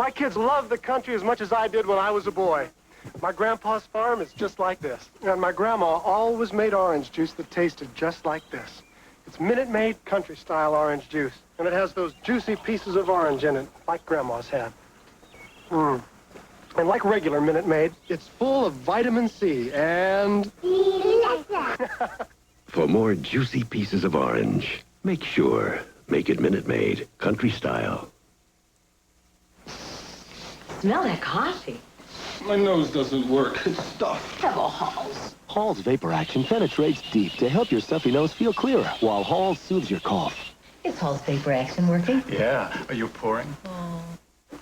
My kids love the country as much as I did when I was a boy. My grandpa's farm is just like this. And my grandma always made orange juice that tasted just like this. It's Minute Maid country-style orange juice. And it has those juicy pieces of orange in it, like Grandma's had. And like regular Minute Maid, it's full of vitamin C and... For more juicy pieces of orange, make it Minute Maid, country style. Smell that coffee. My nose doesn't work. It's stuffed. Hello, Halls. Hall's Vapor Action penetrates deep to help your stuffy nose feel clearer, while Hall soothes your cough. Is Hall's Vapor Action working? Yeah. Are you pouring?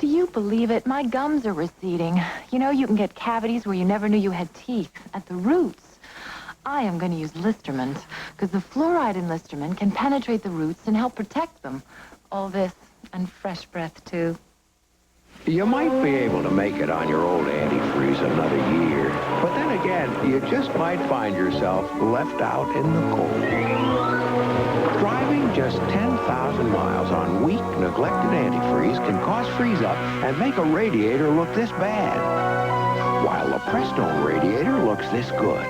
Do you believe it? My gums are receding. You know, you can get cavities where you never knew you had teeth, at the roots. I am going to use Listermint, because the fluoride in Listermint can penetrate the roots and help protect them. All this, and fresh breath, too. You might be able to make it on your old antifreeze another year, but then again, you just might find yourself left out in the cold. Driving just 10,000 miles on weak, neglected antifreeze can cause freeze-up and make a radiator look this bad, while the Prestone radiator looks this good.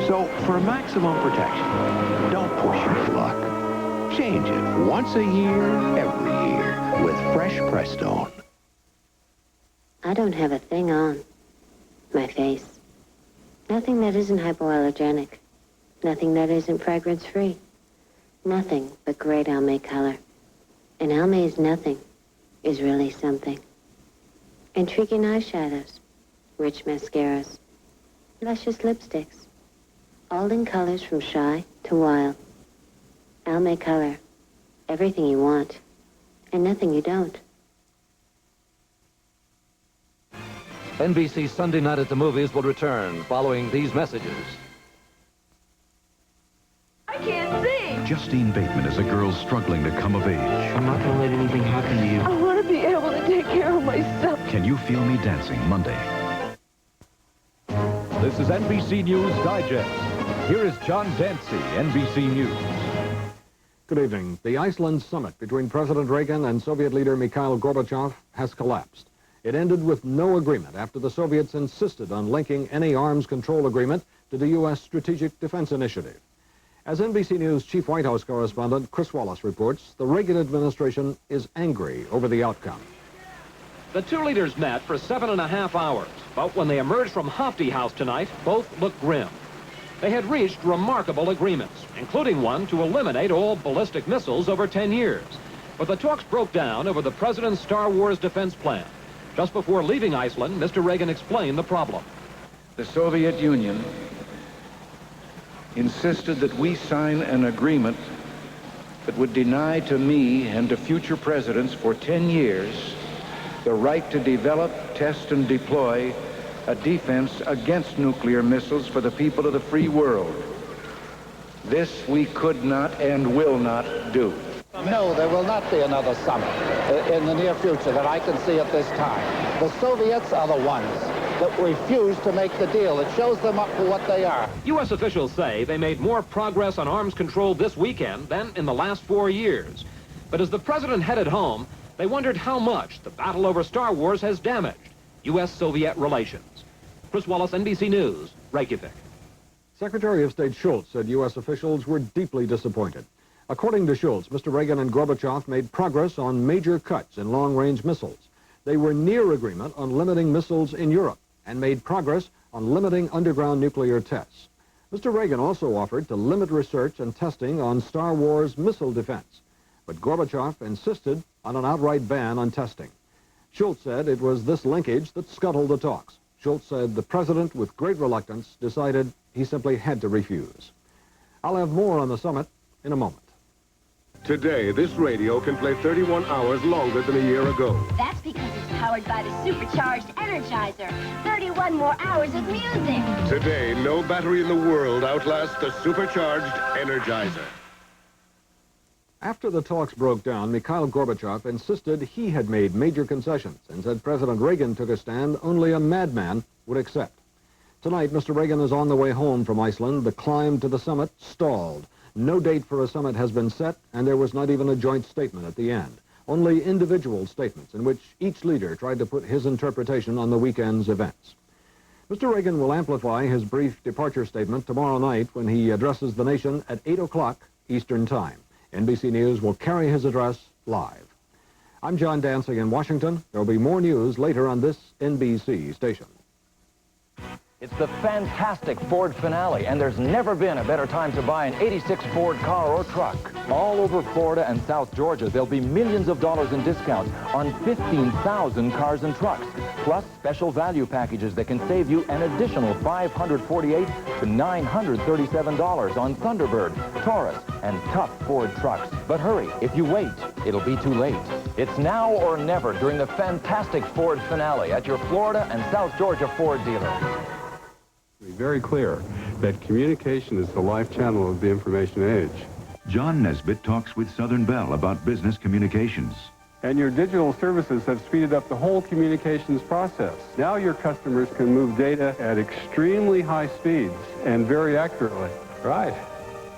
So, for maximum protection, don't push your luck. Change it once a year, every year, with fresh Prestone. I don't have a thing on my face. Nothing that isn't hypoallergenic. Nothing that isn't fragrance-free. Nothing but great Almay color. And Almay's nothing is really something. Intriguing eyeshadows, rich mascaras, luscious lipsticks, all in colors from shy to wild. Almay color, everything you want, and nothing you don't. NBC Sunday Night at the Movies will return following these messages. I can't see. Justine Bateman is a girl struggling to come of age. I'm not going to let anything happen to you. I want to be able to take care of myself. Can You Feel Me Dancing, Monday. This is NBC News Digest. Here is John Dancy, NBC News. Good evening. The Iceland summit between President Reagan and Soviet leader Mikhail Gorbachev has collapsed. It ended with no agreement after the Soviets insisted on linking any arms control agreement to the U.S. Strategic Defense Initiative. As NBC News Chief White House correspondent Chris Wallace reports, the Reagan administration is angry over the outcome. The two leaders met for 7.5 hours, but when they emerged from Hofty House tonight, both looked grim. They had reached remarkable agreements, including one to eliminate all ballistic missiles over 10 years. But the talks broke down over the president's Star Wars defense plan. Just before leaving Iceland, Mr. Reagan explained the problem. The Soviet Union insisted that we sign an agreement that would deny to me and to future presidents for 10 years the right to develop, test, and deploy a defense against nuclear missiles for the people of the free world. This we could not and will not do. No, there will not be another summit in the near future that I can see at this time. The Soviets are the ones that refuse to make the deal. It shows them up for what they are. U.S. officials say they made more progress on arms control this weekend than in the last 4 years. But as the president headed home, they wondered how much the battle over Star Wars has damaged U.S.-Soviet relations. Chris Wallace, NBC News, Reykjavik. Secretary of State Schultz said U.S. officials were deeply disappointed. According to Schultz, Mr. Reagan and Gorbachev made progress on major cuts in long-range missiles. They were near agreement on limiting missiles in Europe and made progress on limiting underground nuclear tests. Mr. Reagan also offered to limit research and testing on Star Wars missile defense, but Gorbachev insisted on an outright ban on testing. Schultz said it was this linkage that scuttled the talks. Schultz said the president, with great reluctance, decided he simply had to refuse. I'll have more on the summit in a moment. Today, this radio can play 31 hours longer than a year ago. That's because it's powered by the supercharged Energizer. 31 more hours of music. Today, no battery in the world outlasts the supercharged Energizer. After the talks broke down, Mikhail Gorbachev insisted he had made major concessions and said President Reagan took a stand only a madman would accept. Tonight, Mr. Reagan is on the way home from Iceland. The climb to the summit stalled. No date for a summit has been set, and there was not even a joint statement at the end. only individual statements in which each leader tried to put his interpretation on the weekend's events. Mr. Reagan will amplify his brief departure statement tomorrow night when he addresses the nation at 8 o'clock Eastern Time. NBC News will carry his address live. I'm John Dancing in Washington. There will be more news later on this NBC station. It's the fantastic Ford finale, and there's never been a better time to buy an '86 Ford car or truck. All over Florida and South Georgia, there'll be millions of dollars in discounts on 15,000 cars and trucks, plus special value packages that can save you an additional $548 to $937 on Thunderbird, Taurus, and tough Ford trucks. But hurry, if you wait, it'll be too late. It's now or never during the fantastic Ford finale at your Florida and South Georgia Ford dealer. Be very clear that communication is the life channel of the information age. John Nesbitt talks with Southern Bell about business communications. And your digital services have speeded up the whole communications process. Now your customers can move data at extremely high speeds and very accurately. Right.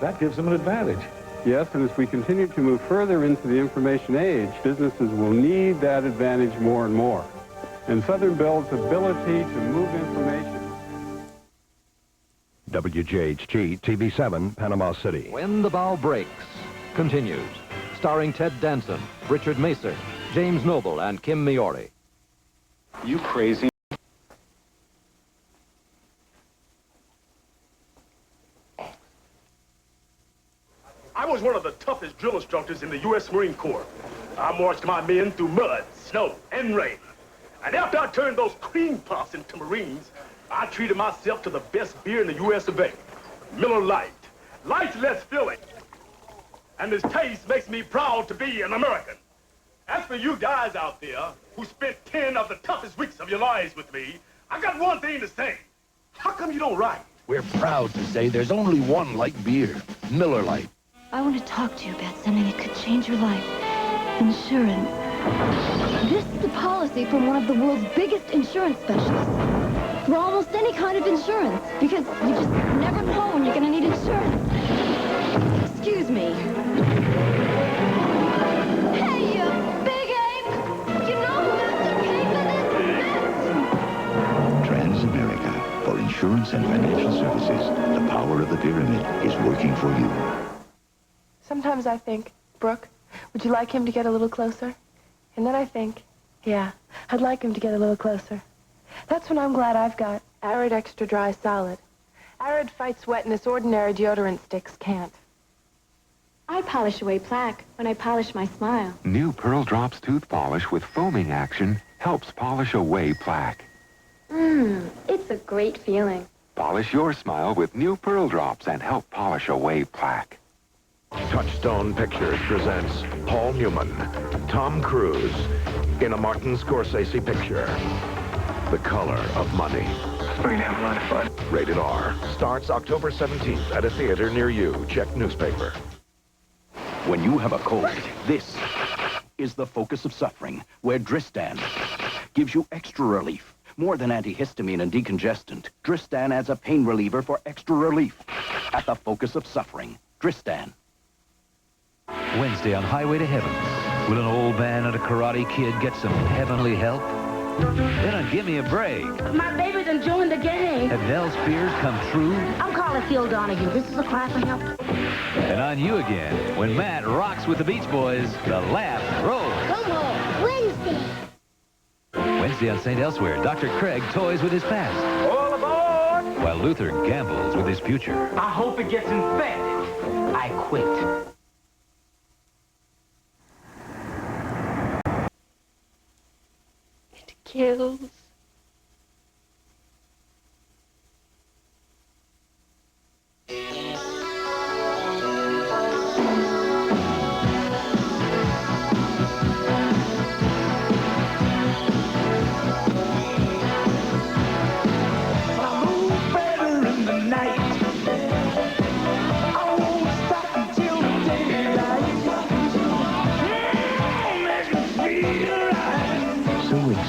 That gives them an advantage. Yes, and as we continue to move further into the information age, businesses will need that advantage more and more. And Southern Bell's ability to move information. WJHG TV 7, Panama City. When the Bough Breaks continues, starring Ted Danson, Richard Macer, James Noble, and Kim Miori. You crazy? I was one of the toughest drill instructors in the U.S. Marine Corps. I marched my men through mud, snow, and rain. And after I turned those cream puffs into Marines, I treated myself to the best beer in the U.S. of A. Miller Lite. Life's less filling. And this taste makes me proud to be an American. As for you guys out there who spent 10 of the toughest weeks of your lives with me, I got one thing to say. How come you don't write? We're proud to say there's only one light beer, Miller Lite. I want to talk to you about something that could change your life. Insurance. This is a policy from one of the world's biggest insurance specialists. For almost any kind of insurance, because you just never know when you're going to need insurance. Excuse me. Hey, you big ape! You know who has to pay for this? Transamerica. For insurance and financial services, the power of the pyramid is working for you. Sometimes I think, Brooke, would you like him to get a little closer? And then I think, yeah, I'd like him to get a little closer. That's when I'm glad I've got Arid Extra Dry Solid. Arid fights wetness ordinary deodorant sticks can't. I polish away plaque when I polish my smile. New Pearl Drops tooth polish with foaming action helps polish away plaque. It's a great feeling. Polish your smile with new Pearl Drops and help polish away plaque. Touchstone Pictures presents Paul Newman, Tom Cruise, in a Martin Scorsese picture, The Color of Money. We're going to have a lot of fun. Rated R. Starts October 17th at a theater near you. Check newspaper. When you have a cold, this is the focus of suffering, where Dristan gives you extra relief. More than antihistamine and decongestant, Dristan adds a pain reliever for extra relief. At the focus of suffering, Dristan. Wednesday on Highway to Heaven. Will an old man and a karate kid get some heavenly help? Then on Give Me a Break. My baby's enjoying the game. Have Nell's fears come true? I'm calling Phil Donahue. This is a cry for help. And on You Again, when Matt rocks with the Beach Boys, the laugh rolls. Come on, Wednesday. Wednesday on St. Elsewhere, Dr. Craig toys with his past. All aboard! While Luther gambles with his future. I hope it gets infected. I quit. Kills.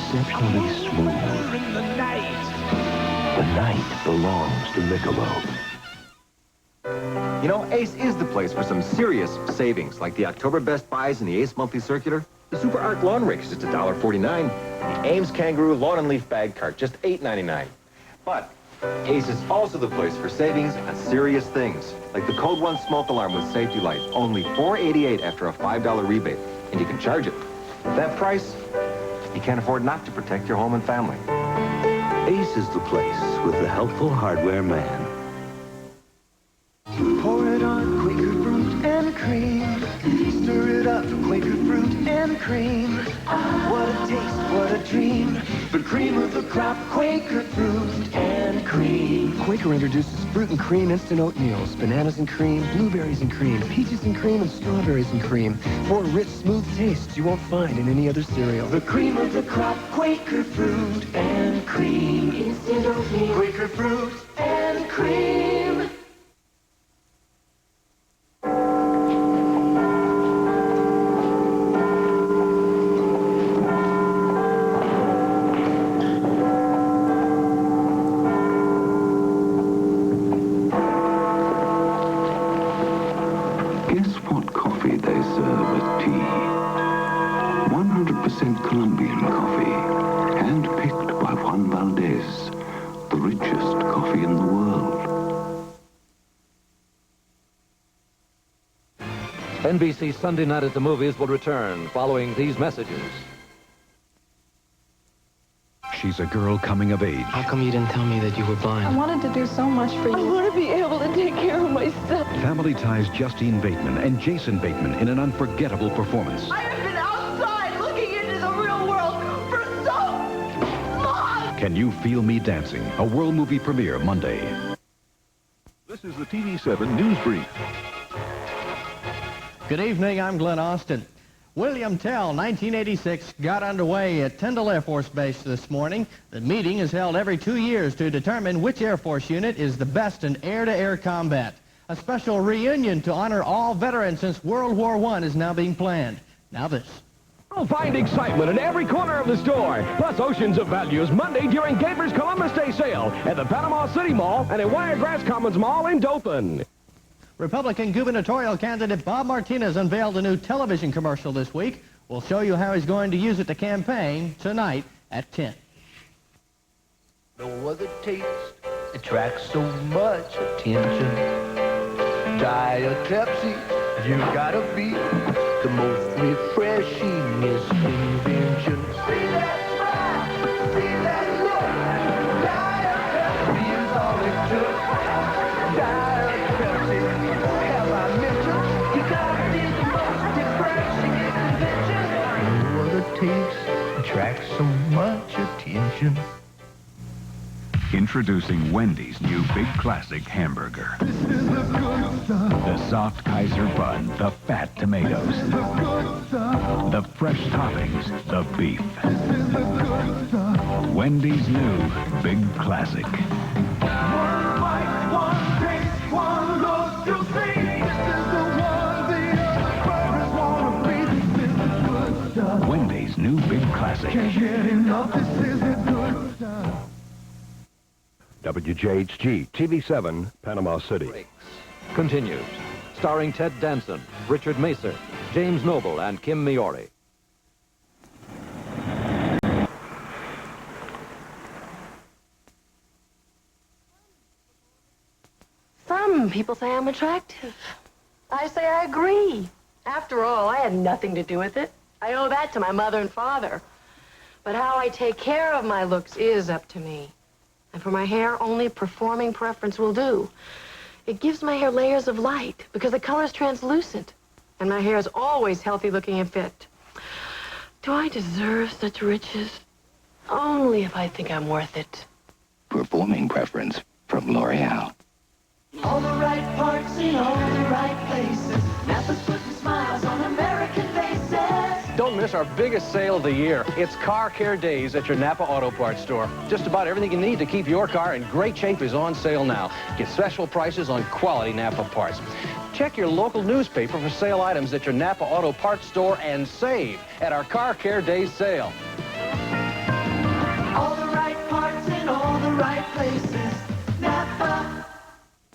Exceptionally smooth. The night belongs to Michelob. You know, Ace is the place for some serious savings, like the October Best Buys and the Ace Monthly Circular. The Super Arc Lawn Rake is just $1.49. The Ames Kangaroo Lawn and Leaf Bag Cart, just $8.99. But Ace is also the place for savings on serious things, like the Code 1 smoke alarm with safety lights, only $4.88 after a $5 rebate, and you can charge it. At that price, you can't afford not to protect your home and family. Ace is the place with the helpful hardware man. Pour it on Quaker fruit and cream. Stir it up, Quaker fruit and cream. What a taste, what a dream. The cream of the crop, Quaker fruit and cream. Quaker introduces fruit and cream instant oatmeals, bananas and cream, blueberries and cream, peaches and cream, and strawberries and cream. Four rich, smooth tastes you won't find in any other cereal. The cream of the crop, Quaker fruit and cream. Instant oatmeal, Quaker fruit and cream. Colombian coffee, hand-picked by Juan Valdez, the richest coffee in the world. NBC Sunday Night at the Movies will return following these messages. She's a girl coming of age. How come you didn't tell me that you were blind? I wanted to do so much for you. I want to be able to take care of myself. Family ties Justine Bateman and Jason Bateman in an unforgettable performance. I have been outside looking into the real world for so long! Can You Feel Me Dancing? A world movie premiere Monday. This is the TV7 News Brief. Good evening, I'm Glenn Austin. William Tell, 1986, got underway at Tyndall Air Force Base this morning. The meeting is held every 2 years to determine which Air Force unit is the best in air-to-air combat. A special reunion to honor all veterans since World War I is now being planned. Now this. You'll find excitement in every corner of the store, plus oceans of values Monday during Gaber's Columbus Day sale at the Panama City Mall and at Wiregrass Commons Mall in Dothan. Republican gubernatorial candidate Bob Martinez unveiled a new television commercial this week. We'll show you how he's going to use it to campaign tonight at 10. No other taste attracts so much attention. Diet Pepsi, you gotta be the most refreshingest invention. See that smile, see that look. Diet Pepsi is all it took. Diet Pepsi, have I mentioned? You gotta be the most refreshingest invention. No other taste attracts so much attention. Introducing Wendy's new Big Classic hamburger. The soft Kaiser bun, the fat tomatoes, the fresh toppings, the beef. Wendy's new Big Classic. One bite, one taste, one look, you'll see. This is the one the other burgers wanna be. This is the good stuff. Wendy's new Big Classic. Can't get enough, this is the good stuff. WJHG, TV7, Panama City. Continues. Starring Ted Danson, Richard Macer, James Noble, and Kim Miori. Some people say I'm attractive. I say I agree. After all, I had nothing to do with it. I owe that to my mother and father. But how I take care of my looks is up to me. And for my hair, only performing preference will do. It gives my hair layers of light because the color's translucent. And my hair is always healthy looking and fit. Do I deserve such riches? Only if I think I'm worth it. Performing preference from L'Oreal. All the right parts in all the right places. Napa's putting smiles on American faces. Don't miss our biggest sale of the year. It's Car Care Days at your Napa Auto Parts store. Just about everything you need to keep your car in great shape is on sale now. Get special prices on quality Napa parts. Check your local newspaper for sale items at your Napa Auto Parts store and save at our Car Care Days sale. All the right parts in all the right places. Napa.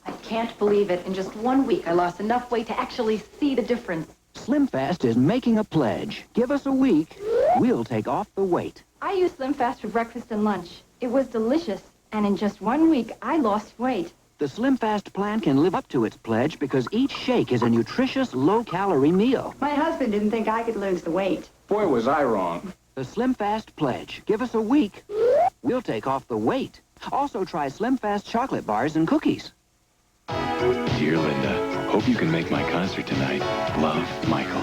I can't believe it. In just 1 week, I lost enough weight to actually see the difference. Slim Fast is making a pledge. Give us a week, we'll take off the weight. I used Slim Fast for breakfast and lunch. It was delicious, and in just 1 week, I lost weight. The Slim Fast plan can live up to its pledge because each shake is a nutritious, low-calorie meal. My husband didn't think I could lose the weight. Boy, was I wrong. The Slim Fast pledge. Give us a week, we'll take off the weight. Also try Slim Fast chocolate bars and cookies. Dear Linda, hope you can make my concert tonight. Love, Michael.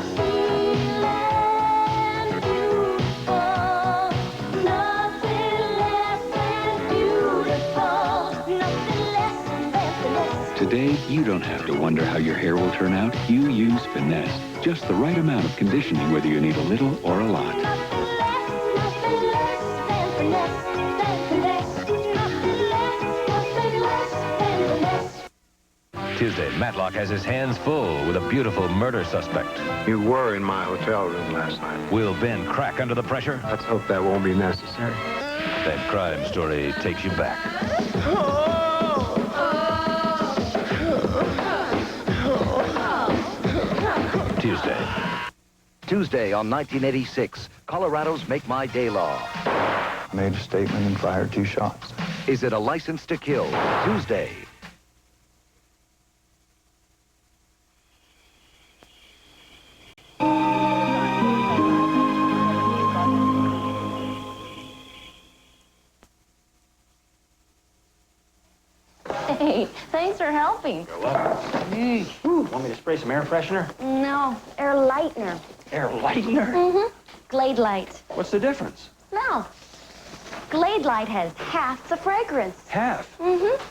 Today, you don't have to wonder how your hair will turn out. You use Finesse. Just the right amount of conditioning, whether you need a little or a lot. Tuesday, Matlock has his hands full with a beautiful murder suspect. You were in my hotel room last night. Will Ben crack under the pressure? Let's hope that won't be necessary. That crime story takes you back. Tuesday on 1986, Colorado's Make My Day law. Made a statement and fired 2 shots. Is it a license to kill? Tuesday. Hey, thanks for helping. You're welcome. Want me to spray some air freshener? No, air lightener. Air lightener? Mm-hmm. Glade Light. What's the difference? No. Glade Light has half the fragrance. Half? Mm-hmm.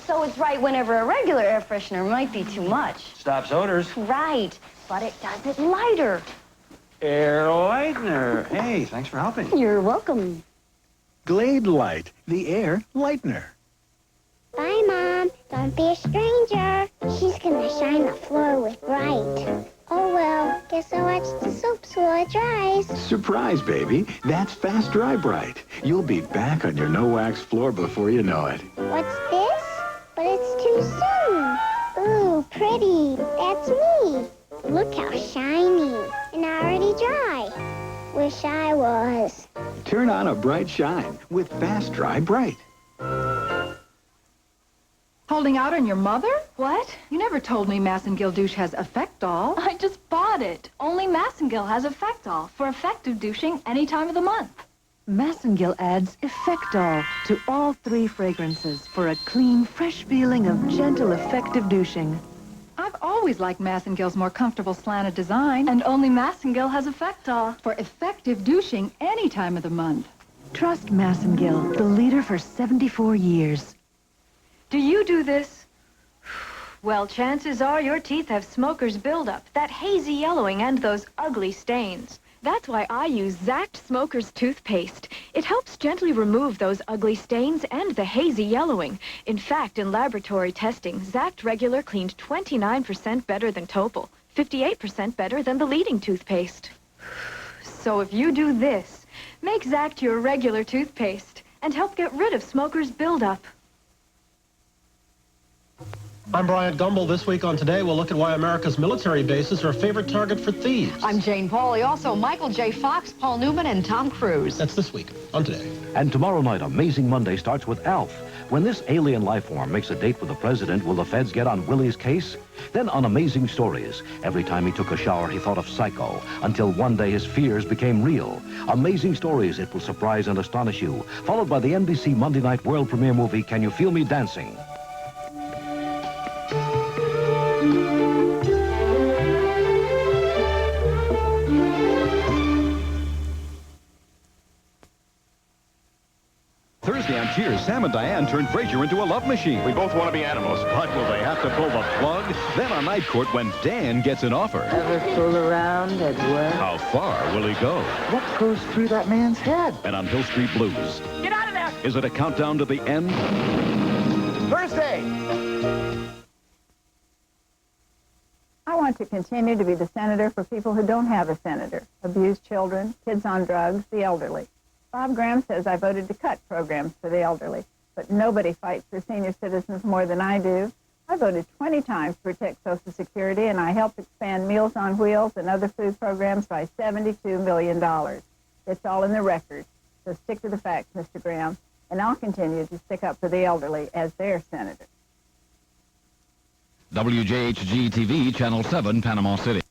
So it's right whenever a regular air freshener might be too much. Stops odors. Right, but it does it lighter. Air lightener. Hey, thanks for helping. You're welcome. Glade Light, the air lightener. Bye, Mom. Don't be a stranger. She's gonna shine the floor with bright. Oh, well, guess I'll watch the soaps while it dries. Surprise, baby. That's Fast Dry Bright. You'll be back on your no-wax floor before you know it. What's this? But it's too soon. Ooh, pretty. That's me. Look how shiny. And already dry. Wish I was. Turn on a bright shine with Fast Dry Bright. Holding out on your mother? What? You never told me Massengill douche has Effectol. I just bought it. Only Massengill has Effectol for effective douching any time of the month. Massengill adds Effectol to all 3 fragrances for a clean, fresh feeling of gentle, effective douching. I've always liked Massengill's more comfortable slanted design. And only Massengill has Effectol For effective douching any time of the month. Trust Massengill, the leader for 74 years. Do you do this? Well, chances are your teeth have smoker's buildup, that hazy yellowing, and those ugly stains. That's why I use Zact Smoker's toothpaste. It helps gently remove those ugly stains and the hazy yellowing. In fact, in laboratory testing, Zact Regular cleaned 29% better than Topol, 58% better than the leading toothpaste. So if you do this, make Zact your regular toothpaste and help get rid of smoker's buildup. I'm Brian Gumble. This week on Today, we'll look at why America's military bases are a favorite target for thieves. I'm Jane Pauley. Also, Michael J. Fox, Paul Newman, and Tom Cruise. That's this week on Today. And tomorrow night, Amazing Monday starts with Alf. When this alien life form makes a date with the president, will the feds get on Willie's case? Then on Amazing Stories, every time he took a shower, he thought of Psycho, until one day his fears became real. Amazing Stories, it will surprise and astonish you. Followed by the NBC Monday night world premiere movie, Can You Feel Me Dancing? Thursday on Cheers, Sam and Diane turned Frasier into a love machine. We both want to be animals. But will they have to pull the plug? Then on Night Court, when Dan gets an offer. Ever fool around at work? How far will he go? What goes through that man's head? And on Hill Street Blues. Get out of there! Is it a countdown to the end? Thursday! I want to continue to be the senator for people who don't have a senator. Abused children, kids on drugs, the elderly. Bob Graham says I voted to cut programs for the elderly, but nobody fights for senior citizens more than I do. I voted 20 times to protect Social Security, and I helped expand Meals on Wheels and other food programs by $72 million. It's all in the record. So stick to the facts, Mr. Graham, and I'll continue to stick up for the elderly as their senator. WJHG-TV, Channel 7, Panama City.